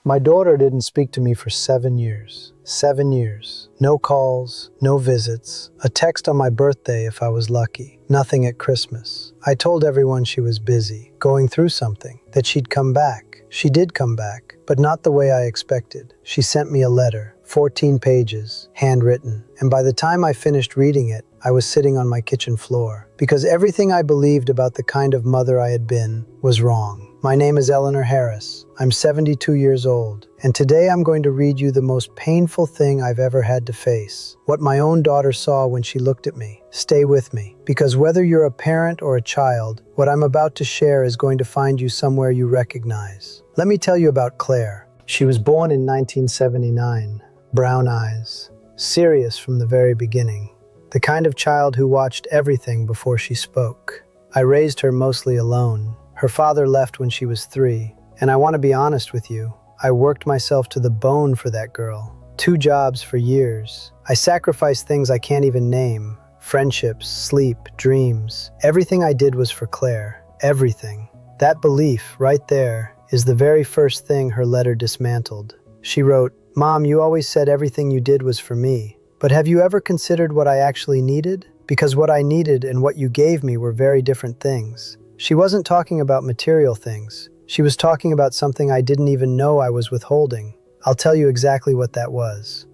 My daughter didn't speak to me for 7 years. 7 years. No calls, no visits, a text on my birthday if I was lucky, nothing at Christmas. I told everyone she was busy, going through something, that she'd come back. She did come back, but not the way I expected. She sent me a letter, 14 pages, handwritten, and by the time I finished reading it, I was sitting on my kitchen floor, because everything I believed about the kind of mother I had been was wrong. My name is Eleanor Harris. I'm 72 years old, and today I'm going to read you the most painful thing I've ever had to face. What my own daughter saw when she looked at me. Stay with me, because whether you're a parent or a child, what I'm about to share is going to find you somewhere you recognize. Let me tell you about Claire. She was born in 1979. Brown eyes. Serious from the very beginning. The kind of child who watched everything before she spoke. I raised her mostly alone. Her father left when she was 3, and I want to be honest with you, I worked myself to the bone for that girl. 2 jobs for years. I sacrificed things I can't even name. Friendships, sleep, dreams. Everything I did was for Claire. Everything. That belief, right there, is the very first thing her letter dismantled. She wrote, "Mom, you always said everything you did was for me. But have you ever considered what I actually needed? Because what I needed and what you gave me were very different things." She wasn't talking about material things. She was talking about something I didn't even know I was withholding. I'll tell you exactly what that was.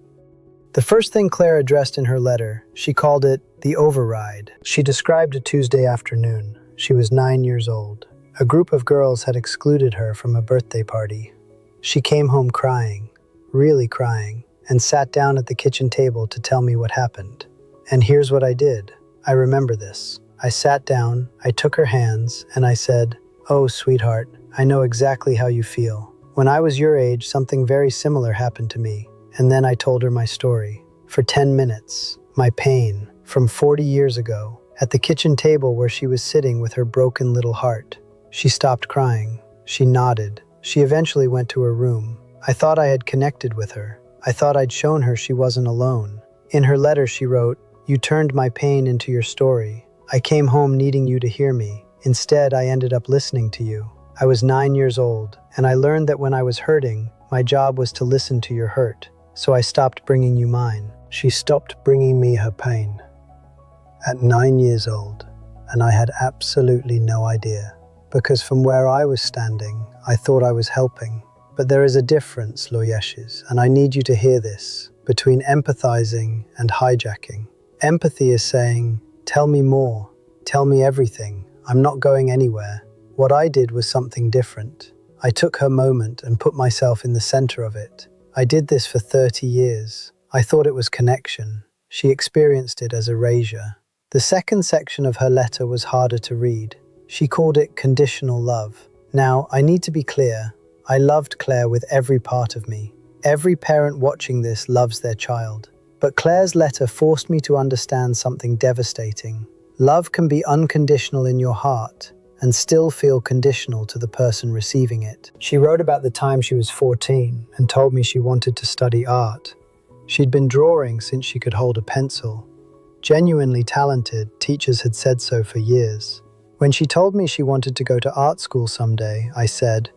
The first thing Claire addressed in her letter, she called it the override. She described a Tuesday afternoon. She was 9 years old. A group of girls had excluded her from a birthday party. She came home crying, really crying, and sat down at the kitchen table to tell me what happened. And here's what I did. I remember this. I sat down, I took her hands, and I said, "Oh, sweetheart, I know exactly how you feel. When I was your age, something very similar happened to me." And then I told her my story. For 10 minutes, my pain, from 40 years ago, at the kitchen table where she was sitting with her broken little heart. She stopped crying. She nodded. She eventually went to her room. I thought I had connected with her. I thought I'd shown her she wasn't alone. In her letter, she wrote, "You turned my pain into your story. I came home needing you to hear me. Instead, I ended up listening to you. I was 9 years old, and I learned that when I was hurting, my job was to listen to your hurt. So I stopped bringing you mine." She stopped bringing me her pain. At 9 years old, and I had absolutely no idea. Because from where I was standing, I thought I was helping. But there is a difference, Loyeshes, and I need you to hear this, between empathizing and hijacking. Empathy is saying, "Tell me more. Tell me everything. I'm not going anywhere." What I did was something different. I took her moment and put myself in the center of it. I did this for 30 years. I thought it was connection. She experienced it as erasure. The second section of her letter was harder to read. She called it conditional love. Now, I need to be clear. I loved Claire with every part of me. Every parent watching this loves their child. But Claire's letter forced me to understand something devastating. Love can be unconditional in your heart and still feel conditional to the person receiving it. She wrote about the time she was 14 and told me she wanted to study art. She'd been drawing since she could hold a pencil. Genuinely talented, teachers had said so for years. When she told me she wanted to go to art school someday, I said,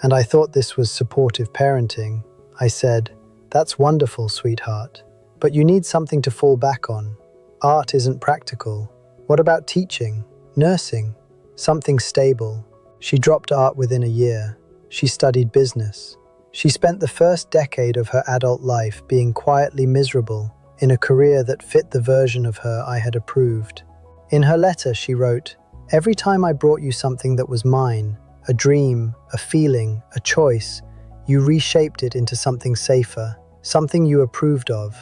and I thought this was supportive parenting, I said, "That's wonderful, sweetheart. But you need something to fall back on. Art isn't practical. What about teaching? Nursing? Something stable." She dropped art within a year. She studied business. She spent the first decade of her adult life being quietly miserable in a career that fit the version of her I had approved. In her letter, she wrote, "Every time I brought you something that was mine, a dream, a feeling, a choice, you reshaped it into something safer, something you approved of.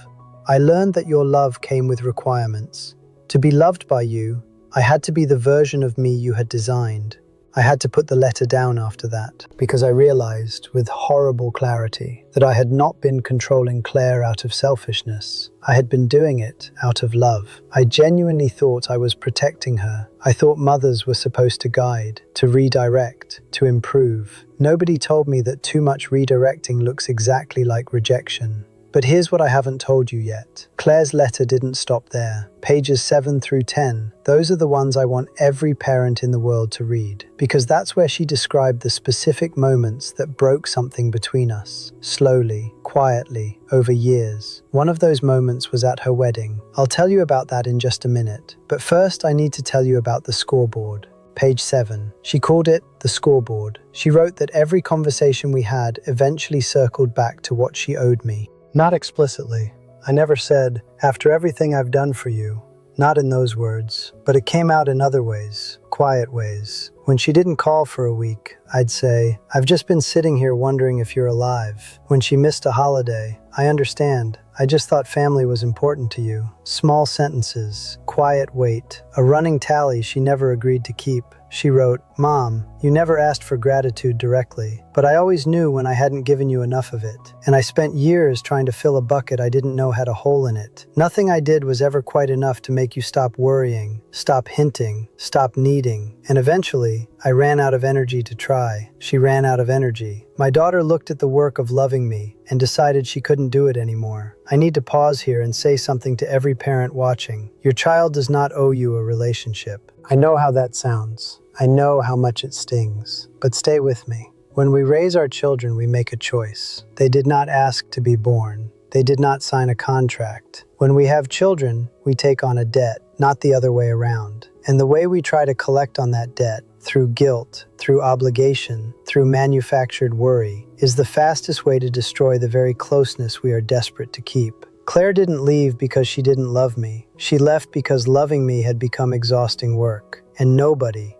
I learned that your love came with requirements. To be loved by you, I had to be the version of me you had designed. I had to put the letter down after that, because I realized with horrible clarity that I had not been controlling Claire out of selfishness. I had been doing it out of love. I genuinely thought I was protecting her. I thought mothers were supposed to guide, to redirect, to improve. Nobody told me that too much redirecting looks exactly like rejection. But here's what I haven't told you yet. Claire's letter didn't stop there. Pages 7 through 10, those are the ones I want every parent in the world to read, because that's where she described the specific moments that broke something between us, slowly, quietly, over years. One of those moments was at her wedding. I'll tell you about that in just a minute, but first I need to tell you about the scoreboard. Page 7. She called it the scoreboard. She wrote that every conversation we had eventually circled back to what she owed me. Not explicitly. I never said, "After everything I've done for you." Not in those words, but it came out in other ways, quiet ways. When she didn't call for a week, I'd say, "I've just been sitting here wondering if you're alive." When she missed a holiday, "I understand. I just thought family was important to you." Small sentences, quiet weight, a running tally she never agreed to keep. She wrote, "Mom, you never asked for gratitude directly, but I always knew when I hadn't given you enough of it. And I spent years trying to fill a bucket I didn't know had a hole in it. Nothing I did was ever quite enough to make you stop worrying, stop hinting, stop needing. And eventually, I ran out of energy to try." She ran out of energy. My daughter looked at the work of loving me and decided she couldn't do it anymore. I need to pause here and say something to every parent watching. Your child does not owe you a relationship. I know how that sounds. I know how much it stings. But stay with me. When we raise our children, we make a choice. They did not ask to be born. They did not sign a contract. When we have children, we take on a debt, not the other way around. And the way we try to collect on that debt, through guilt, through obligation, through manufactured worry, is the fastest way to destroy the very closeness we are desperate to keep. Claire didn't leave because she didn't love me. She left because loving me had become exhausting work. And nobody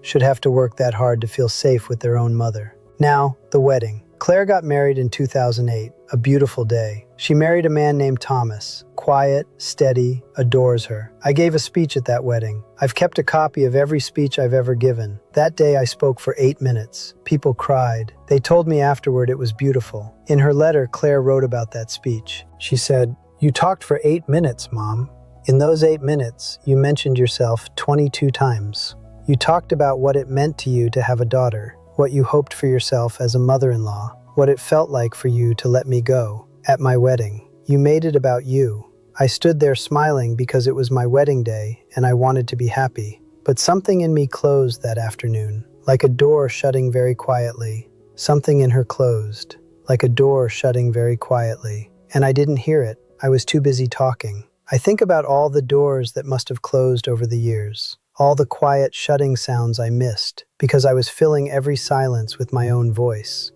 should have to work that hard to feel safe with their own mother. Now, the wedding. Claire got married in 2008, a beautiful day. She married a man named Thomas, quiet, steady, adores her. I gave a speech at that wedding. I've kept a copy of every speech I've ever given. That day I spoke for 8 minutes. People cried. They told me afterward it was beautiful. In her letter, Claire wrote about that speech. She said, "You talked for 8 minutes, Mom. In those 8 minutes, you mentioned yourself 22 times. You talked about what it meant to you to have a daughter, what you hoped for yourself as a mother-in-law, what it felt like for you to let me go. At my wedding, you made it about you. I stood there smiling because it was my wedding day and I wanted to be happy. But something in me closed that afternoon, like a door shutting very quietly. Something in her closed, like a door shutting very quietly. And I didn't hear it. I was too busy talking. I think about all the doors that must have closed over the years. All the quiet shutting sounds I missed because I was filling every silence with my own voice."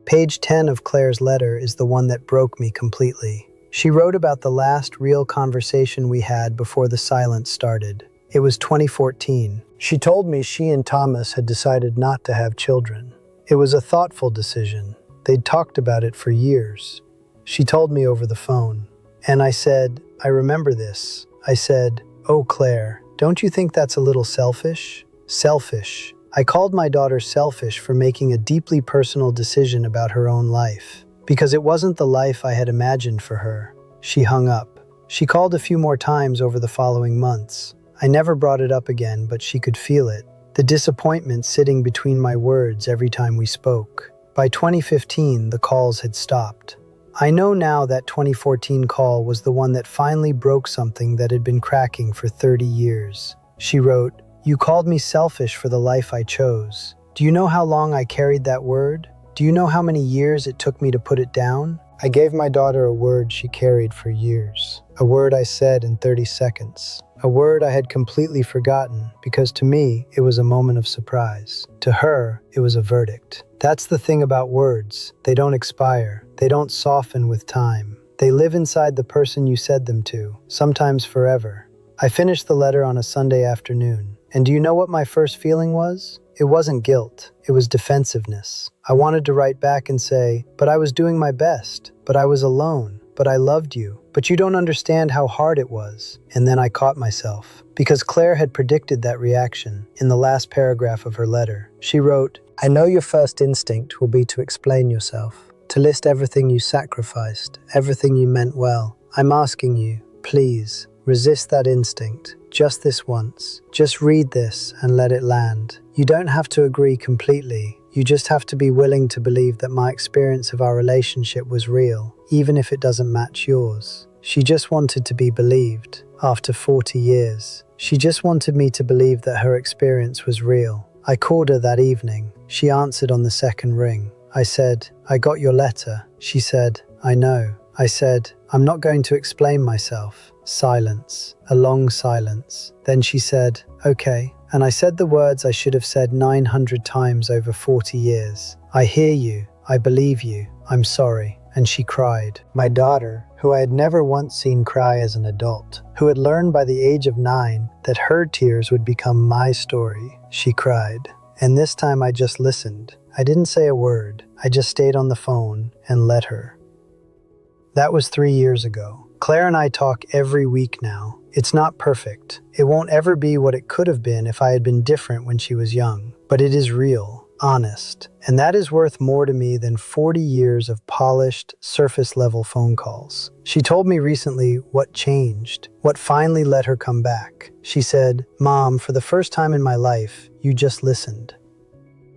Page 10 of Claire's letter is the one that broke me completely. She wrote about the last real conversation we had before the silence started. It was 2014. She told me she and Thomas had decided not to have children. It was a thoughtful decision. They'd talked about it for years. She told me over the phone. And I said, "I remember this." I said, "Oh, Claire, don't you think that's a little selfish?" Selfish. I called my daughter selfish for making a deeply personal decision about her own life, because it wasn't the life I had imagined for her. She hung up. She called a few more times over the following months. I never brought it up again, but she could feel it, the disappointment sitting between my words every time we spoke. By 2015, the calls had stopped. I know now that 2014 call was the one that finally broke something that had been cracking for 30 years. She wrote, "You called me selfish for the life I chose. Do you know how long I carried that word? Do you know how many years it took me to put it down?" I gave my daughter a word she carried for years. A word I said in 30 seconds. A word I had completely forgotten because to me, it was a moment of surprise. To her, it was a verdict. That's the thing about words. They don't expire. They don't soften with time. They live inside the person you said them to, sometimes forever. I finished the letter on a Sunday afternoon. And do you know what my first feeling was? It wasn't guilt. It was defensiveness. I wanted to write back and say, "But I was doing my best. But I was alone. But I loved you. But you don't understand how hard it was." And then I caught myself. Because Claire had predicted that reaction in the last paragraph of her letter. She wrote, "I know your first instinct will be to explain yourself, to list everything you sacrificed, everything you meant well. I'm asking you, please, resist that instinct. Just this once. Just read this and let it land. You don't have to agree completely. You just have to be willing to believe that my experience of our relationship was real, even if it doesn't match yours. She just wanted to be believed. After 40 years, she just wanted me to believe that her experience was real. I called her that evening. She answered on the second ring. I said, "I got your letter." She said, "I know." I said, "I'm not going to explain myself." Silence. A long silence. Then she said, "Okay." And I said the words I should have said 900 times over 40 years. "I hear you. I believe you. I'm sorry." And she cried. My daughter, who I had never once seen cry as an adult, who had learned by the age of 9 that her tears would become my story, she cried. And this time I just listened. I didn't say a word. I just stayed on the phone and let her. That was 3 years ago. Claire and I talk every week now. It's not perfect. It won't ever be what it could have been if I had been different when she was young. But it is real, honest. And that is worth more to me than 40 years of polished, surface-level phone calls. She told me recently what changed, what finally let her come back. She said, "Mom, for the first time in my life, you just listened."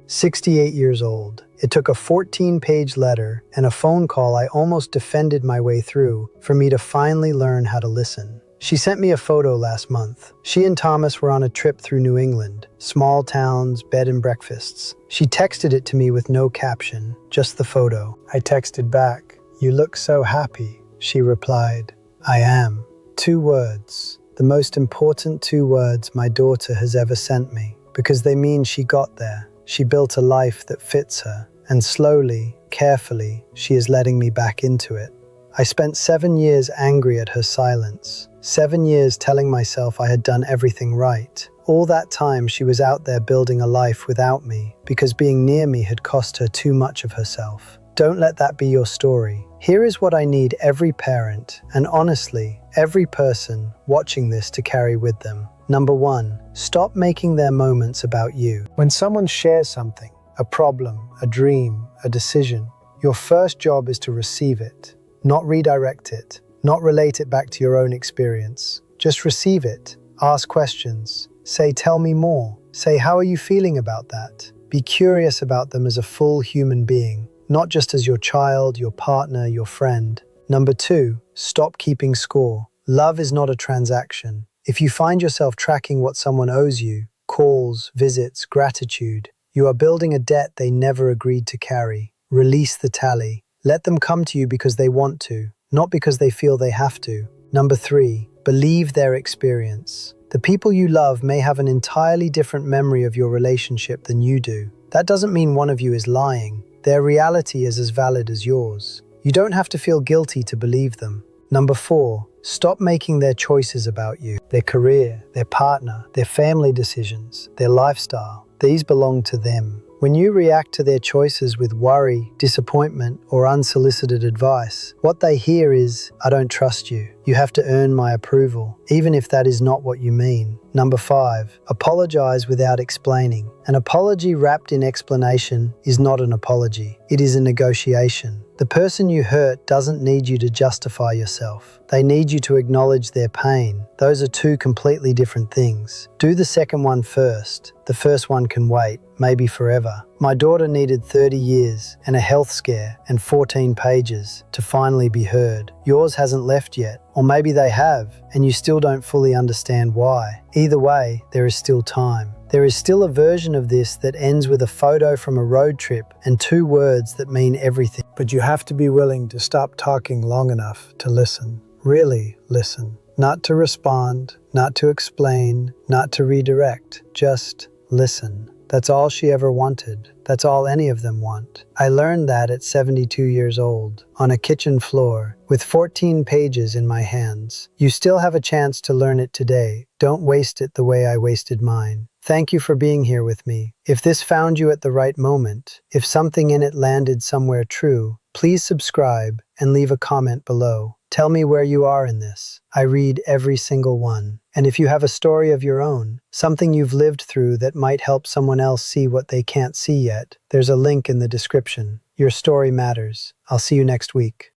68 years old. It took a 14-page letter and a phone call I almost defended my way through for me to finally learn how to listen. She sent me a photo last month. She and Thomas were on a trip through New England, small towns, bed and breakfasts. She texted it to me with no caption, just the photo. I texted back, "You look so happy." She replied, "I am." 2 words, the most important 2 words my daughter has ever sent me, because they mean she got there. She built a life that fits her, and slowly, carefully, she is letting me back into it. I spent 7 years angry at her silence, 7 years telling myself I had done everything right. All that time she was out there building a life without me, because being near me had cost her too much of herself. Don't let that be your story. Here is what I need every parent, and honestly, every person watching this to carry with them. Number 1, stop making their moments about you. When someone shares something, a problem, a dream, a decision, your first job is to receive it, not redirect it, not relate it back to your own experience. Just receive it. Ask questions. Say, "Tell me more." Say, "How are you feeling about that?" Be curious about them as a full human being, not just as your child, your partner, your friend. Number 2, stop keeping score. Love is not a transaction. If you find yourself tracking what someone owes you, calls, visits, gratitude, you are building a debt they never agreed to carry. Release the tally. Let them come to you because they want to, not because they feel they have to. Number 3, believe their experience. The people you love may have an entirely different memory of your relationship than you do. That doesn't mean one of you is lying. Their reality is as valid as yours. You don't have to feel guilty to believe them. Number 4, stop making their choices about you. Their career, their partner, their family decisions, their lifestyle. These belong to them. When you react to their choices with worry, disappointment, or unsolicited advice, what they hear is, "I don't trust you. You have to earn my approval," even if that is not what you mean. Number 5, apologize without explaining. An apology wrapped in explanation is not an apology. It is a negotiation. The person you hurt doesn't need you to justify yourself. They need you to acknowledge their pain. Those are 2 completely different things. Do the second one first. The first one can wait, maybe forever. My daughter needed 30 years and a health scare and 14 pages to finally be heard. Yours hasn't left yet, or maybe they have, and you still don't fully understand why. Either way, there is still time. There is still a version of this that ends with a photo from a road trip and 2 words that mean everything. But you have to be willing to stop talking long enough to listen. Really listen. Not to respond, not to explain, not to redirect. Just listen. That's all she ever wanted. That's all any of them want. I learned that at 72 years old, on a kitchen floor, with 14 pages in my hands. You still have a chance to learn it today. Don't waste it the way I wasted mine. Thank you for being here with me. If this found you at the right moment, if something in it landed somewhere true, please subscribe and leave a comment below. Tell me where you are in this. I read every single one. And if you have a story of your own, something you've lived through that might help someone else see what they can't see yet, there's a link in the description. Your story matters. I'll see you next week.